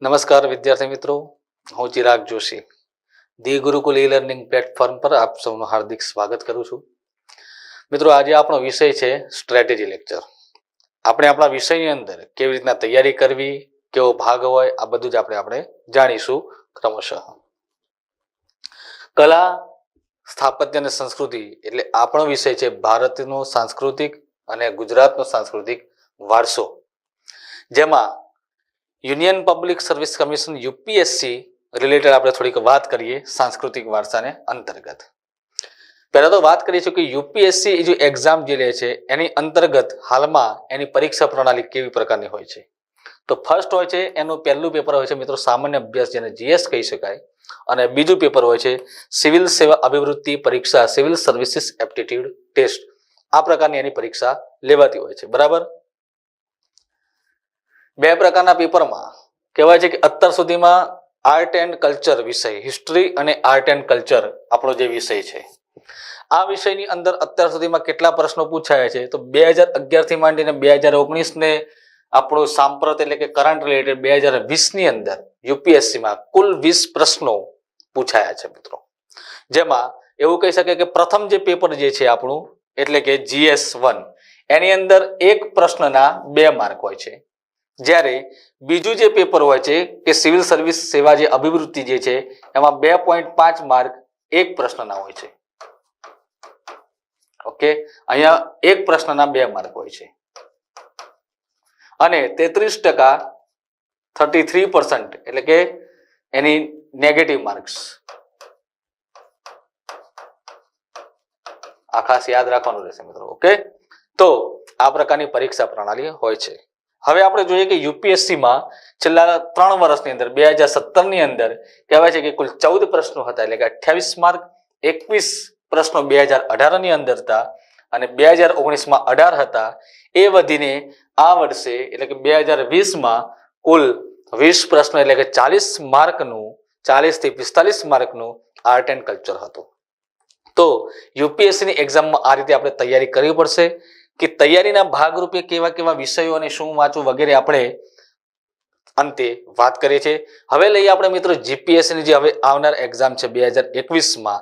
નમસ્કાર વિદ્યાર્થી મિત્રો, હું Chirag Joshi the Gurukul e learning platform પર આપ સૌનું હાર્દિક સ્વાગત કરું છું. મિત્રો, આજે આપણો વિષય છે સ્ટ્રેટેજી લેક્ચર. આપણે આપણા વિષયની અંદર કેવી રીતના તૈયારી કરવી, કેવો ભાગ હોય, આ બધું જ આપણે જાણીશું ક્રમશઃ. કલા, સ્થાપત્ય અને સંસ્કૃતિ એટલે આપણો વિષય છે ભારતનો સાંસ્કૃતિક અને ગુજરાતનો સાંસ્કૃતિક વારસો, જેમાં union public service commission UPSC related આપણે થોડીક વાત કરીએ સાંસ્કૃતિક વારસાને અંતર્ગત. પહેલા તો વાત કરીશું કે યુપીએસસી જે એક્ઝામ જે લે છે એની અંતર્ગત હાલમાં એની પરીક્ષા પ્રણાલી કેવી પ્રકારની હોય છે. તો ફર્સ્ટ હોય છે એનું પહેલું પેપર હોય છે મિત્રો સામાન્ય અભ્યાસ, જેને જીએસ કહી શકાય, અને બીજું પેપર હોય છે સિવિલ સેવા અભિવૃત્તિ પરીક્ષા, સિવિલ સર્વિસીસ એપ્ટિટ્યુડ ટેસ્ટ. આ પ્રકારની એની પરીક્ષા લેવાતી હોય છે. બરાબર, બે પ્રકારના પેપરમાં કહેવાય છે કે અત્યાર સુધીમાં આર્ટ એન્ડ કલ્ચર વિષય, હિસ્ટ્રી અને આર્ટ એન્ડ કલ્ચર આપણો જે વિષય છે, આ વિષયની અંદર અત્યાર સુધીમાં કેટલા પ્રશ્નો પૂછાયા છે? તો 2011 થી માંડીને 2019 ને આપણો સાંપ્રત એટલે કે કરંટ રિલેટેડ 2020 ની અંદર યુપીએસસીમાં કુલ 20 પ્રશ્નો પૂછાયા છે મિત્રો. જેમાં એવું કહી શકાય કે પ્રથમ જે પેપર જે છે આપણું એટલે કે GS1, એની અંદર એક પ્રશ્નના 2 માર્ક હોય છે, જ્યારે બીજું જે પેપર હોય છે કે સિવિલ સર્વિસ સેવા જે અભિવૃત્તિ જે છે એમાં 2.5 માર્ક એક પ્રશ્નના હોય છે. ઓકે, અહીંયા એક પ્રશ્નના 2 માર્ક હોય છે અને 33% 33% એટલે કે એની નેગેટિવ માર્ક્સ. આ ખાસ યાદ રાખવાનું રહેશે મિત્રો. ઓકે, તો આ પ્રકારની પરીક્ષા પ્રણાલી હોય છે. હવે આપણે જોઈએ કે યુપીએસસીમાં છેલ્લા 3 વર્ષની અંદર 2017 ની અંદર કહેવાય છે કે કુલ 14 પ્રશ્નો હતા, એટલે કે 28 માર્ક. 21 પ્રશ્નો 2018 ની અંદર હતા અને 2019 માં 18 હતા. એ વધીને આ વર્ષે એટલે કે 2020 માં કુલ 20 પ્રશ્નો એટલે કે 40 માર્કનું, 40 થી 45 માર્કનું આર્ટ એન્ડ કલ્ચર હતું. તો યુપીએસસીની એક્ઝામમાં આ રીતે આપણે તૈયારી કરવી પડશે કે તૈયારીના ભાગરૂપે કેવા કેવા વિષયો અને શું વાંચવું વગેરે આપણે અંતે વાત કરીએ છીએ. હવે લઈએ આપણે મિત્રો જીપીએસસીની જે હવે આવનાર એક્ઝામ છે 2021માં.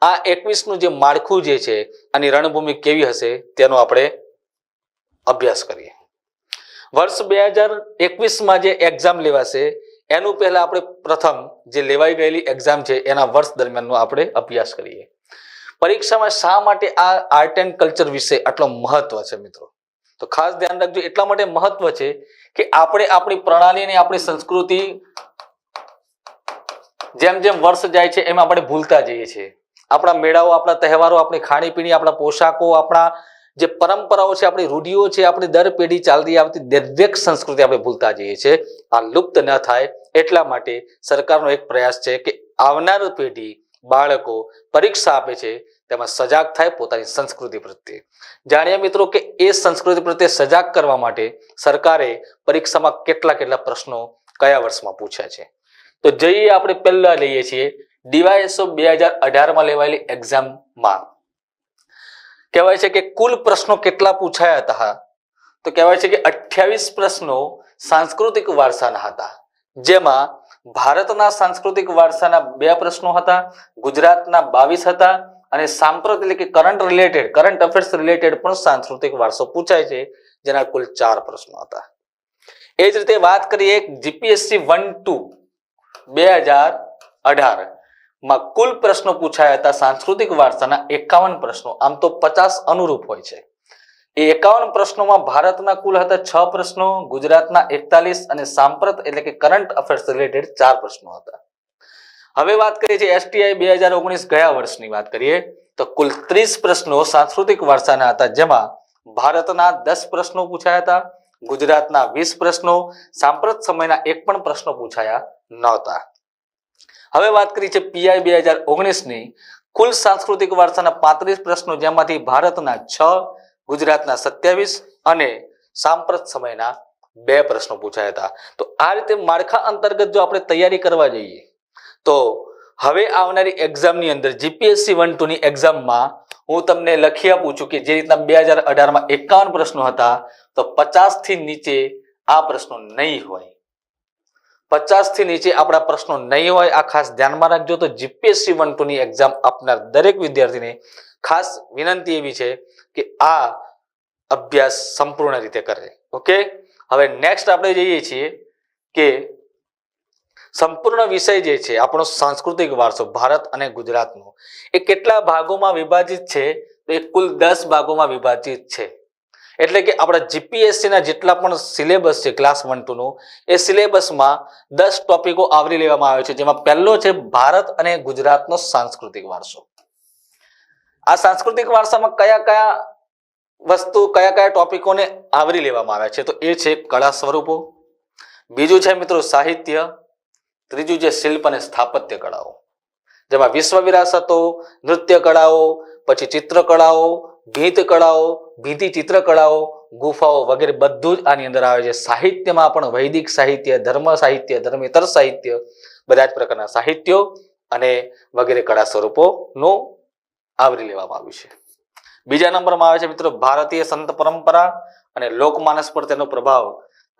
આ 21નું જે માળખું જે છે, આની રણભૂમિ કેવી હશે તેનો આપણે અભ્યાસ કરીએ. વર્ષ 2021માં જે એક્ઝામ લેવાશે એનું પહેલા આપણે પ્રથમ જે લેવાઈ ગયેલી એક્ઝામ છે એના વર્ષ દરમિયાનનો આપણે અભ્યાસ કરીએ. પરીક્ષામાં શા માટે આ આર્ટ એન્ડ કલ્ચર વિષય આટલો મહત્વ છે મિત્રો? તો ખાસ ધ્યાન રાખજો. એટલા માટે મહત્વ છે કે આપણે આપણી પ્રણાલી અને આપણી સંસ્કૃતિ જેમ જેમ વર્ષ જાય છે એમ આપણે ભૂલતા જઈએ છીએ. આપણા મેળાઓ, આપણા તહેવારો, આપણી ખાણીપીણી, આપણા પોશાકો, આપણા જે પરંપરાઓ છે, આપણી રૂઢિઓ છે, આપણી દર પેઢી ચાલતી આવતી દરેક સંસ્કૃતિ આપણે ભૂલતા જઈએ છીએ. આ લુપ્ત ન થાય એટલા માટે સરકારનો એક પ્રયાસ છે કે આવનાર પેઢી, બાળકો પરીક્ષા આપે છે તેમાં સજાગ થાય પોતાની સંસ્કૃતિ પ્રત્યે. જાણીએ મિત્રો કે એ સંસ્કૃતિ પ્રત્યે સજાગ કરવા માટે સરકારે પરીક્ષામાં કેટલા પ્રશ્નો કયા વર્ષમાં પૂછ્યા છે. તો જઈએ આપણે પહેલા લઈએ છીએ DYSO 2018માં લેવાયેલી એક્ઝામમાં. કહેવાય છે કે કુલ પ્રશ્નો કેટલા પૂછાયા હતા? તો કહેવાય છે કે 28 પ્રશ્નો સાંસ્કૃતિક વારસાના હતા, જેમાં ભારતના સાંસ્કૃતિક વારસાના 2 પ્રશ્નો હતા, ગુજરાતના 22 હતા અને સાંપ્રત એટલે કે કરંટ અફેર્સ રિલેટેડ પણ સાંસ્કૃતિક વારસો પૂછાય છે, જેના કુલ 4 પ્રશ્નો હતા. એ જ રીતે વાત કરીએ જીપીએસસી 1-2 2018 માં કુલ પ્રશ્નો પૂછાયા હતા સાંસ્કૃતિક વારસાના 51 પ્રશ્નો. આમ તો 50 અનુરૂપ હોય છે. એ 51 પ્રશ્નોમાં ભારતના કુલ હતા 6 પ્રશ્નો, ગુજરાતના 41 અને સાંપ્રત એટલે કે કરંટ અફેર્સ રિલેટેડ 4 પ્રશ્નો હતા. હવે વાત કરીએ છીએ STI 2019 ગયા વર્ષની વાત કરીએ તો કુલ 30 પ્રશ્નો સાંસ્કૃતિક વારસાના હતા, જેમાં ભારતના 10 પ્રશ્નો પૂછાયા હતા, ગુજરાતના 20 પ્રશ્નો, સાંપ્રત સમયના 1 પણ પ્રશ્નો પૂછાયા નહોતા. હવે વાત કરી છે PI 2019ની કુલ સાંસ્કૃતિક વારસાના 35 પ્રશ્નો, જેમાંથી ભારતના 6, ગુજરાતના 27 અને સાંપ્રત સમયના 2 પ્રશ્નો પૂછાયા હતા. તો આ રીતે માળખા અંતર્ગત જો આપણે તૈયારી કરવા જઈએ તો હવે આવનારી એક્ઝામની અંદર જીપીએસસી 1-2 ની એક્ઝામમાં હું તમને લખી આપું છું કે જે રીતના 2018માં 51 પ્રશ્નો હતા તો 50 થી નીચે આ પ્રશ્નો નહીં હોય. 50 થી નીચે આપણા પ્રશ્નો નહીં હોય, આ ખાસ ધ્યાનમાં રાખજો. તો જીપીએસસી 1-2 ની એક્ઝામ આપનાર દરેક વિદ્યાર્થીને ખાસ વિનંતી એવી છે કે આ અભ્યાસ સંપૂર્ણ રીતે કરે. ઓકે, હવે નેક્સ્ટ આપણે જઈએ છીએ કે સંપૂર્ણ વિષય જે છે આપણો સાંસ્કૃતિક વારસો ભારત અને ગુજરાતનો એ કેટલા ભાગોમાં વિભાજિત છે? તો એ કુલ 10 ભાગોમાં વિભાજિત છે. એટલે કે આપણા જીપીએસસી ના જેટલા પણ સિલેબસ છે ક્લાસ 1-2 નો, એ સિલેબસમાં 10 ટોપિકો આવરી લેવામાં આવે છે, જેમાં પહેલો છે ભારત અને ગુજરાતનો સાંસ્કૃતિક વારસો. આ સાંસ્કૃતિક વારસામાં કયા કયા વસ્તુ, કયા કયા ટોપિકોને આવરી લેવામાં આવે છે? તો એ છે કળા સ્વરૂપો, બીજું છે મિત્રો સાહિત્ય, ત્રીજું છે શિલ્પ અને સ્થાપત્ય કળાઓ, જેમાં વિશ્વ વિરાસતો, નૃત્ય કળાઓ, પછી ચિત્રકળાઓ, ભીંત કળાઓ, ભીંતી ચિત્રકળાઓ, ગુફાઓ વગેરે બધું જ આની અંદર આવે છે. સાહિત્યમાં પણ વૈદિક સાહિત્ય, ધર્મ સાહિત્ય, ધર્મેતર સાહિત્ય, બધા જ પ્રકારના સાહિત્યો અને વગેરે કળા સ્વરૂપોનું આવરી લેવામાં આવ્યું છે. બીજા નંબરમાં આવે છે મિત્રો ભારતીય સંત પરંપરા અને લોકમાનસ પર તેનો પ્રભાવ.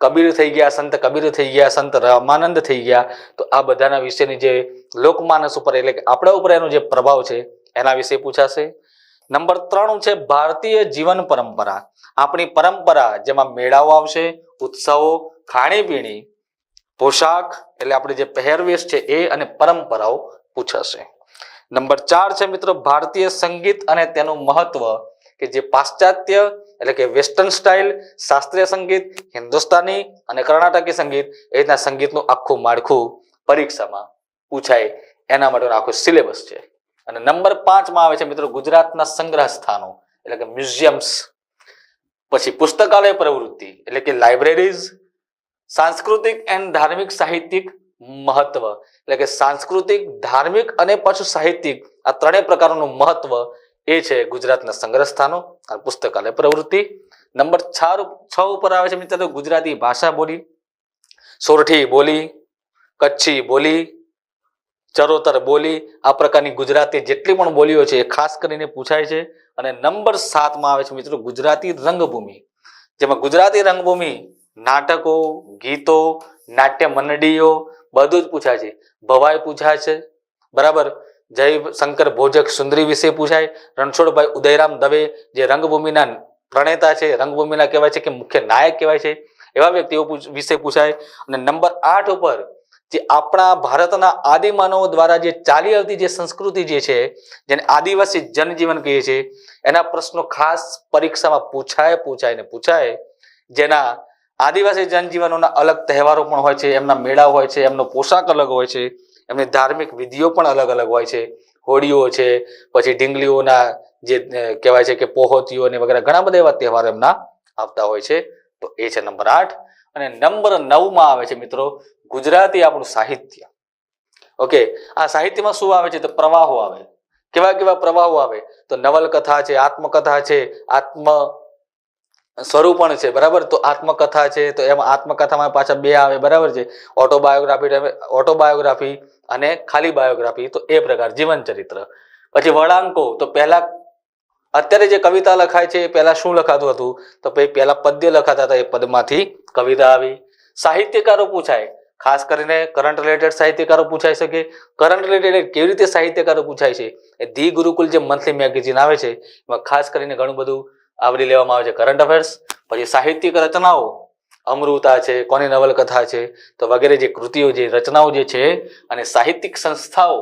કબીર થઈ ગયા, સંત કબીર થઈ ગયા, સંત રામાનંદ થઈ ગયા, તો આ બધાના વિશેની જે લોકમાનસ ઉપર એટલે કે આપણા ઉપર એનો જે પ્રભાવ છે એના વિશે પૂછાશે. નંબર 3 છે ભારતીય જીવન પરંપરા, આપણી પરંપરા, જેમાં મેળાઓ આવશે, ઉત્સવો, ખાણીપીણી, પોશાક એટલે આપણી જે પહેરવેશ છે એ અને પરંપરાઓ પૂછાશે. નંબર 4 છે મિત્રો ભારતીય સંગીત અને તેનું મહત્વ, કે જે પાશ્ચાત્ય એટલે કે વેસ્ટર્ન સ્ટાઇલ, શાસ્ત્રીય સંગીત, હિન્દુસ્તાની અને કર્ણાટકી સંગીત, એ રીતના સંગીતનું આખું માળખું પરીક્ષામાં પૂછાય એના માટેનો આખો સિલેબસ છે. અને નંબર 5 માં આવે છે મિત્રો ગુજરાતના સંગ્રહ સ્થાનો એટલે કે મ્યુઝિયમ્સ, પછી પુસ્તકાલય પ્રવૃત્તિ એટલે કે લાઇબ્રેરીઝ, સાંસ્કૃતિક એન્ડ ધાર્મિક સાહિત્યિક મહત્વ એટલે કે સાંસ્કૃતિક, ધાર્મિક અને પાછું સાહિત્યિક, આ ત્રણેય પ્રકારોનું મહત્વ એ છે ગુજરાતના સંગ્રહ સ્થાનો અને પુસ્તકાલય પ્રવૃત્તિ. નંબર 6 ઉપર આવે છે મિત્રો ગુજરાતી ભાષા બોલી, સોરઠી બોલી, કચ્છી બોલી, ચરોતર બોલી, આ પ્રકારની ગુજરાતી જેટલી પણ બોલીઓ છે એ ખાસ કરીને પૂછાય છે. અને નંબર 7 માં આવે છે મિત્રો ગુજરાતી રંગભૂમિ, જેમાં ગુજરાતી રંગભૂમિ નાટકો, ગીતો, નાટ્ય મંડળીઓ બધું જ પૂછાય છે. ભવાઈ પૂછાય છે, બરાબર, જય શંકર ભોજક સુંદરી વિશે પૂછાય, રણછોડભાઈ ઉદયરામ દવે જે રંગભૂમિના પ્રણેતા છે, રંગભૂમિના કહેવાય છે કે મુખ્ય નાયક કહેવાય છે, એવા વ્યક્તિઓ વિશે પૂછાય. અને નંબર 8 ઉપર જે આપણા ભારતના આદિમાનવો દ્વારા જે ચાલી આવતી જે સંસ્કૃતિ જે છે, જેને આદિવાસી જનજીવન કહીએ છીએ, એના પ્રશ્નો ખાસ પરીક્ષામાં પૂછાય. જેના આદિવાસી જનજીવનોના અલગ તહેવારો પણ હોય છે, એમના મેળા હોય છે, એમનો પોશાક અલગ હોય છે, એમની ધાર્મિક વિધિઓ પણ અલગ અલગ હોય છે, હોળીઓ છે, પછી ઢીંગલીઓના જે કહેવાય છે કે પોહોતીઓ અને વગેરે ઘણા બધા એવા તહેવારો એમના આવતા હોય છે. તો એ છે નંબર 8. અને નંબર 9 માં આવે છે મિત્રો ગુજરાતી આપણું સાહિત્ય. ઓકે, આ સાહિત્યમાં શું આવે છે? તો પ્રવાહો આવે. કેવા પ્રવાહો આવે? તો નવલકથા છે, આત્મકથા છે, આત્મ સ્વરૂપણ છે, બરાબર. તો આત્મકથા છે, તો એમાં આત્મકથામાં પાછા 2 આવે, બરાબર છે, ઓટોબાયોગ્રાફી અને ખાલી બાયોગ્રાફી, તો એ પ્રકાર જીવન ચરિત્ર. પછી વળાંકો, તો પહેલા અત્યારે જે કવિતા લખાય છે એ પહેલા શું લખાતું હતું? તો પહેલા પદ્ય લખાતા હતા, એ પદમાંથી કવિતા આવી. સાહિત્યકારો પૂછાય, ખાસ કરીને કરંટ રિલેટેડ સાહિત્યકારો પૂછાઈ શકે. કરંટ રિલેટેડ કેવી રીતે સાહિત્યકારો પૂછાય છે? એ ધી ગુરુકુલ જે મંથલી મેગેઝિન આવે છે એમાં ખાસ કરીને ઘણું બધું આવરી લેવામાં આવે છે, કરંટ અફેર્સ. પછી સાહિત્યિક રચનાઓ, અમૃતા છે, કોની નવલકથા છે, તો વગેરે જે કૃતિઓ, જે રચનાઓ જે છે, અને સાહિત્યિક સંસ્થાઓ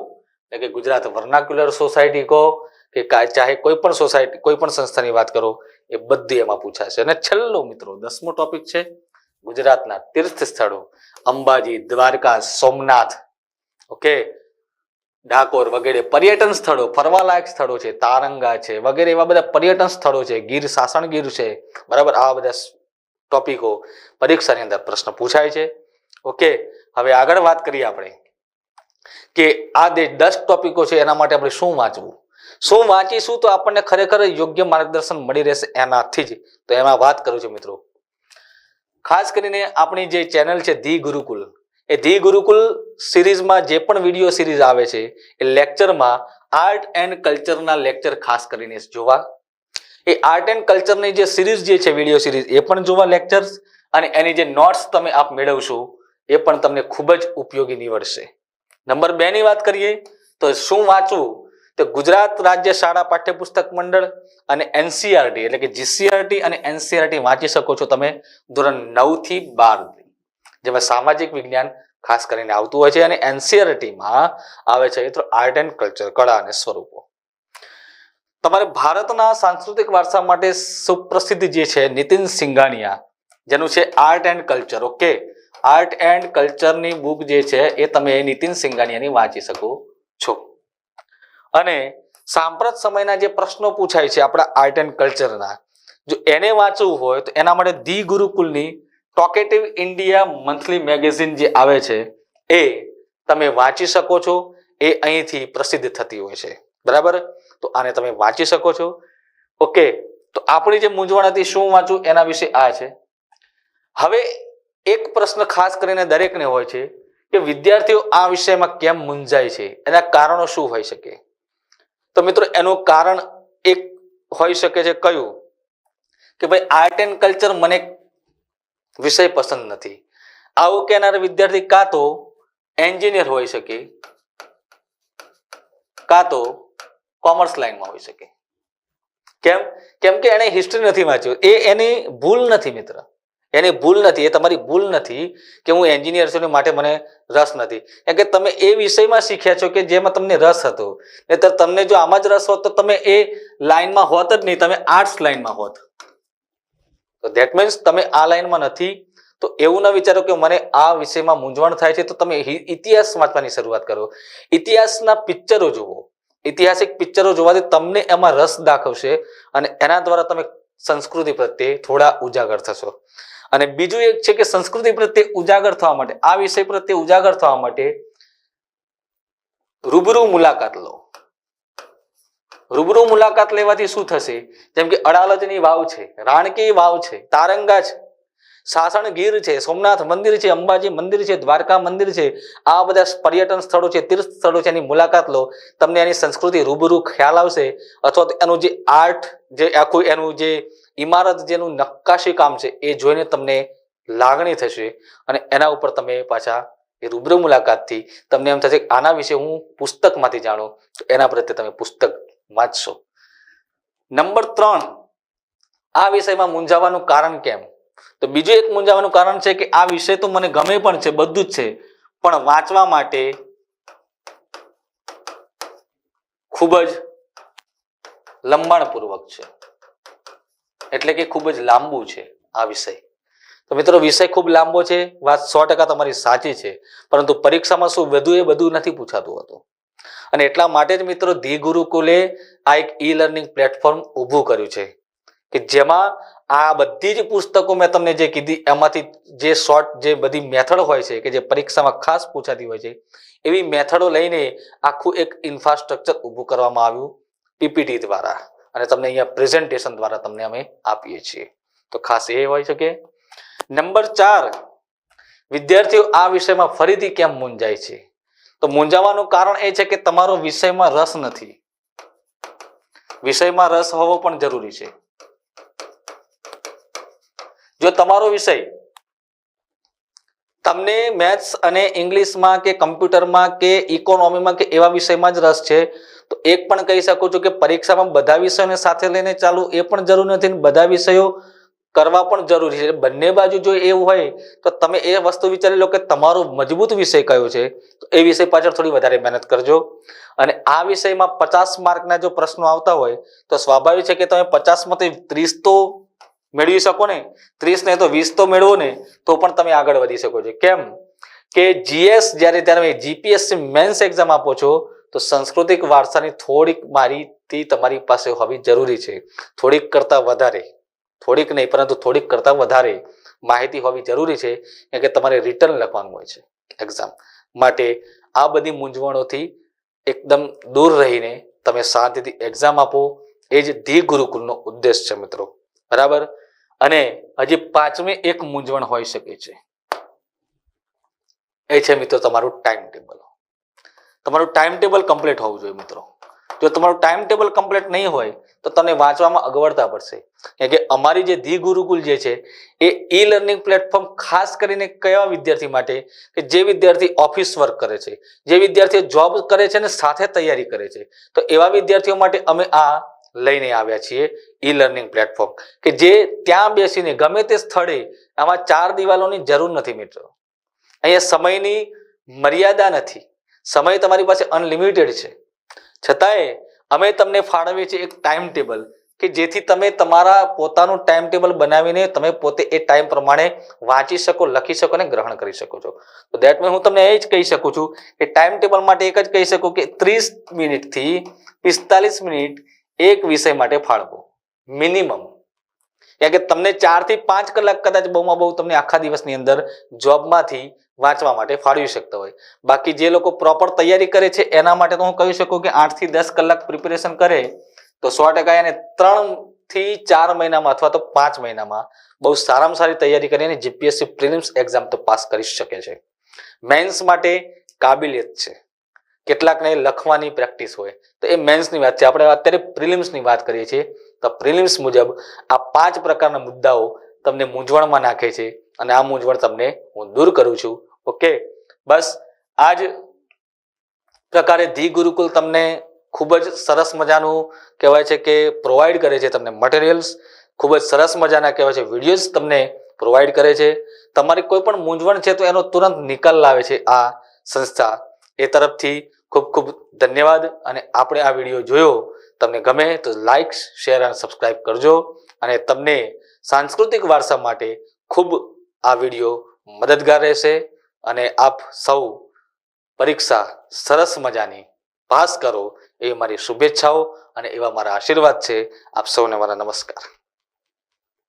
એટલે કે ગુજરાત વર્નાક્યુલર સોસાયટી કહો કે ચાહે કોઈ પણ સોસાયટી, કોઈ પણ સંસ્થાની વાત કરો, એ બધી એમાં પૂછાશે. અને છેલ્લો મિત્રો 10મો ટોપિક છે ગુજરાતના તીર્થ સ્થળો, અંબાજી, દ્વારકા, સોમનાથ, ઓકે, ડાકોર વગેરે પર્યટન સ્થળો, ફરવાલાયક સ્થળો છે, તારંગા છે વગેરે એવા બધા પર્યટન સ્થળો છે, ગીર સાસણ ગીર છે, બરાબર. આવા બધા ટોપિકો પરીક્ષાની અંદર પ્રશ્ન પૂછાય છે. ઓકે, હવે આગળ વાત કરીએ આપણે કે આ 10 ટોપિકો છે એના માટે આપણે શું વાંચીશું તો આપણને ખરેખર યોગ્ય માર્ગદર્શન મળી રહેશે એનાથી જ. તો એમાં વાત કરું છું મિત્રો, ખાસ કરીને આપણી જે ચેનલ છે the Gurukul, A the Gurukul સિરીઝમાં જે પણ વિડીયો સિરીઝ આવે છે એ લેક્ચરમાં આર્ટ એન્ડ કલ્ચરના લેક્ચર ખાસ કરીને જોવા. એ આર્ટ એન્ડ કલ્ચરની જે સિરીઝ જે છે વિડીયો સિરીઝ એ પણ જોવા લેક્ચર્સ, અને એની જે નોટ્સ તમે આપ મેળવશો એ પણ તમને ખૂબ જ ઉપયોગી નીવડશે. નંબર 2 ની વાત કરીએ તો શું વાંચવું, તો ગુજરાત રાજ્ય શાળા પાઠ્યપુસ્તક મંડળ અને એનસીઆરટી એટલે કે જીસીઆરટી અને એનસીઆરટી વાંચી શકો છો તમે ધોરણ 9 થી 12, જેમાં સામાજિક વિજ્ઞાન ખાસ કરીને આવતું હોય છે, અને એનસીઆરટીમાં આવે છે તો આર્ટ એન્ડ કલ્ચર, કળા અને સ્વરૂપો. તમારે ભારતના સાંસ્કૃતિક વારસા માટે સુપ્રસિદ્ધ જે છે નીતિન સિંઘાનિયા, જેનું છે art and culture. Okay, art and કલ્ચરની બુક જે છે એ તમે નીતિન સિંઘાનિયાની વાંચી શકો છો. અને સાંપ્રત સમયના જે પ્રશ્નો પૂછાય છે આપણા આર્ટ એન્ડ કલ્ચરના, જો એને વાંચવું હોય તો એના માટે the ગુરુકુલની talkative India monthly magazine જે આવે છે એ તમે વાંચી શકો છો. એ અહીંથી પ્રસિદ્ધ થતી હોય છે, બરાબર? તો આને તમે વાંચી શકો છો. ઓકે, તો આપણી જે મૂંઝવણ હતી શું વાંચવું એના વિશે આ છે. હવે એક પ્રશ્ન ખાસ કરીને દરેકને હોય છે કે વિદ્યાર્થીઓ આ વિષયમાં કેમ મૂંઝાય છે, એના કારણો શું હોઈ શકે? તો મિત્રો એનું કારણ એક હોઈ શકે છે કયું, કે ભાઈ આર્ટ એન્ડ કલ્ચર મને વિષય પસંદ નથી. આવું કહેનાર વિદ્યાર્થી કાં તો એન્જિનિયર હોઈ શકે, કાં તો કોમર્સ લાઈનમાં હોઈ શકે. કેમ કે એને હિસ્ટ્રી નથી વાંચ્યું. એ એની ભૂલ નથી મિત્ર, એની ભૂલ નથી, એ તમારી ભૂલ નથી કે હું એન્જિનિયર છું માટે મને રસ નથી. કેમ કે તમે એ વિષયમાં શીખ્યા છો કે જેમાં તમને રસ હતો, નહીંતર તમને જો આમાં જ રસ હોત તો તમે એ લાઈનમાં હોત જ નહીં, તમે આર્ટ્સ લાઈનમાં હોત. તો ધેટ મીન્સ તમે આ લાઈનમાં નથી. તો એવું ન વિચારો કે મને આ વિષયમાં મૂંઝવણ થાય છે, તો તમે ઇતિહાસ વાંચવાની શરૂઆત કરો. ઇતિહાસના પિક્ચરો જુઓ, ઐતિહાસિક પિક્ચરો જોવાથી તમને એમાં રસ દાખવશે અને એના દ્વારા તમે સંસ્કૃતિ પ્રત્યે થોડા ઉજાગર થશો. અને બીજું એક છે કે સંસ્કૃતિ પ્રત્યે ઉજાગર થવા માટે, આ વિષય પ્રત્યે ઉજાગર થવા માટે રૂબરૂ મુલાકાત લો. રૂબરૂ મુલાકાત લેવાથી શું થશે, જેમ કે અડાલજની વાવ છે, રાણકી વાવ છે, તારંગા છે, સાસણગીર છે, સોમનાથ મંદિર છે, અંબાજી મંદિર છે, દ્વારકા મંદિર છે, આ બધા પર્યટન સ્થળો છે, તીર્થ સ્થળો છે, એની મુલાકાત લો. તમને એની સંસ્કૃતિ રૂબરૂ ખ્યાલ આવશે, અથવા તો એનું જે આર્ટ, જે આખું એનું જે ઇમારત, જેનું નક્કાશી કામ છે એ જોઈને તમને લાગણી થશે અને એના ઉપર તમે પાછા એ રૂબરૂ મુલાકાતથી તમને એમ થશે કે આના વિશે હું પુસ્તકમાંથી જાણું, તો એના પ્રત્યે તમે પુસ્તક વાંચશો. નંબર 3, આ વિષયમાં મૂંઝાવાનું કારણ કેમ? તો બીજું એક મૂંઝાવાનું કારણ છે કે આ વિષય તો મને ગમે પણ છે, બધું જ છે, પણ વાંચવા માટે ખૂબ જ લંબાણપૂર્વક છે, એટલે કે ખૂબ જ લાંબુ છે આ વિષય. તો મિત્રો વિષય ખૂબ લાંબો છે, વાત 100% તમારી સાચી છે, પરંતુ પરીક્ષામાં શું બધું એ બધું નથી પૂછાતું હતું. અને એટલા માટે જ મિત્રો ધી ગુરુકુલે આ એક ઈ લર્નિંગ પ્લેટફોર્મ ઊભું કર્યું છે કે જેમાં આ બધી જ પુસ્તકો મેં તમને જે કીધી એમાંથી જે શોર્ટ જે બધી મેથડ હોય છે કે જે પરીક્ષામાં ખાસ પૂછાતી હોય છે, એવી મેથડો લઈને આખું એક ઇન્ફ્રાસ્ટ્રક્ચર ઊભું કરવામાં આવ્યું પીપીટી દ્વારા, અને તમને અહીંયા પ્રેઝન્ટેશન દ્વારા તમને અમે આપીએ છીએ. તો ખાસ એ હોય શકે. નંબર 4, વિદ્યાર્થીઓ આ વિષયમાં ફરીથી કેમ મૂંઝાય છે? તો મૂંઝાવાનું કારણ એ છે કે તમારો વિષયમાં રસ નથી. વિષયમાં રસ હોવો પણ જરૂરી છે. જો તમારો વિષય તમને મેથ્સ અને ઇંગ્લિશમાં કે કમ્પ્યુટરમાં કે ઇકોનોમીમાં કે એવા વિષયમાં જ રસ છે, તો એક પણ કહી શકું છું કે પરીક્ષામાં બધા વિષયોને સાથે લઈને ચાલુ એ પણ જરૂરી નથી, બધા વિષયો કરવા પણ જરૂરી છે. બંને બાજુ જો એવું હોય તો તમે એ વસ્તુ વિચારી લો કે તમારો મજબૂત વિષય કયો છે, તો એ વિષય પાછળ થોડી વધારે મહેનત કરજો. અને આ વિષયમાં 50 માર્કના જો પ્રશ્નો આવતા હોય તો સ્વાભાવિક છે કે તમે 50માંથી 30 તો મેળવી શકો ને, 30 ને તો 20 તો મેળવો ને, તો પણ તમે આગળ વધી શકો છો. કેમ કે જીએસ જ્યારે તમે જીપીએસસી મેન્સ એક્ઝામ આપો છો તો સાંસ્કૃતિક વારસાની થોડીક માહિતી તમારી પાસે હોવી જરૂરી છે. થોડીક કરતા વધારે, થોડીક નહીં પરંતુ થોડીક કરતા વધારે માહિતી હોવી જરૂરી છે, કેમ કે તમારે રિટર્ન લખવાનું હોય છે એક્ઝામ માટે. આ બધી મૂંઝવણોથી એકદમ દૂર રહીને તમે શાંતિથી એક્ઝામ આપો, એ જ ધી ગુરુકુલનો ઉદ્દેશ છે મિત્રો, બરાબર. અને હજી 5મી એક મૂંઝવણ હોઈ શકે છે, એ છે મિત્રો તમારું ટાઈમ ટેબલ. તમારું ટાઈમ ટેબલ કમ્પ્લીટ હોવું જોઈએ મિત્રો. જો તમારું ટાઈમ ટેબલ કમ્પ્લીટ નહીં હોય તો તમને વાંચવામાં અગવડતા પડશે. કેમ કે અમારી જે ધી ગુરુકુલ જે છે એ ઈ લર્નિંગ પ્લેટફોર્મ ખાસ કરીને કયા વિદ્યાર્થી માટે, કે જે વિદ્યાર્થી ઓફિસ વર્ક કરે છે, જે વિદ્યાર્થીઓ જોબ કરે છે અને સાથે તૈયારી કરે છે, તો એવા વિદ્યાર્થીઓ માટે અમે આ લઈને આવ્યા છીએ ઈ લર્નિંગ પ્લેટફોર્મ, કે જે ત્યાં બેસીને ગમે તે સ્થળે, આમાં 4 દિવાલોની જરૂર નથી મિત્રો. અહીંયા સમયની મર્યાદા નથી, સમય તમારી પાસે અનલિમિટેડ છે. છતાંય અમે તમને ફાળવીએ છીએ એક ટાઈમ ટેબલ, કે જેથી તમે તમારા પોતાનું ટાઈમ ટેબલ બનાવીને તમે પોતે એ ટાઈમ પ્રમાણે વાંચી શકો, લખી શકો અને ગ્રહણ કરી શકો છો. તો દેટ મીન્સ હું તમને એ જ કહી શકું છું કે ટાઈમ ટેબલ માટે એક જ કહી શકું કે 30 મિનિટથી 45 મિનિટ એક વિષય માટે ફાળવો મિનિમમ. કારણ કે તમને 4 થી 5 કલાક કદાચ બહુમાં બહુ તમને આખા દિવસની અંદર જોબમાંથી વાંચવા માટે ફાળવી શકતા હોય. બાકી જે લોકો પ્રોપર તૈયારી કરે છે એના માટે તો હું કહી શકું કે 8 થી 10 કલાક પ્રિપેરેશન કરે તો 100% એને 3 થી 4 મહિનામાં અથવા તો 5 મહિનામાં બહુ સારામાં સારી તૈયારી કરીને જીપીએસસી પ્રિલિમ્સ એક્ઝામ તો પાસ કરી શકે છે. મેન્સ માટે કાબિલિયત છે, કેટલાકને લખવાની પ્રેક્ટિસ હોય, તો એ મેન્સની વાત છે. આપણે અત્યારે પ્રિલિમ્સની વાત કરીએ છીએ તો પ્રિલિમ્સ મુજબ આ 5 પ્રકારના મુદ્દાઓ તમને મૂંઝવણમાં નાખે છે અને આ મૂંઝવણ તમને હું દૂર કરું છું. ઓકે, બસ આ જ પ્રકારે ધી ગુરુકુલ તમને ખૂબ જ સરસ મજાનું કહેવાય છે કે પ્રોવાઈડ કરે છે તમને મટીરિયલ્સ, ખૂબ જ સરસ મજાના કહેવાય છે વિડીયોઝ તમને પ્રોવાઈડ કરે છે. તમારી કોઈ પણ મૂંઝવણ છે તો એનો તુરંત નિકાલ લાવે છે આ સંસ્થા. એ તરફથી ખૂબ ખૂબ ધન્યવાદ. અને આપણે આ વિડીયો જોયો, તમને ગમે તો લાઈક, શેર અને સબસ્ક્રાઈબ કરજો. અને તમને સાંસ્કૃતિક વારસા માટે ખૂબ આ વિડીયો મદદગાર રહેશે. અને આપ સૌ પરીક્ષા સરસ મજાની પાસ કરો એવી મારી શુભેચ્છાઓ અને એવા મારા આશીર્વાદ છે. આપ સૌને મારા નમસ્કાર.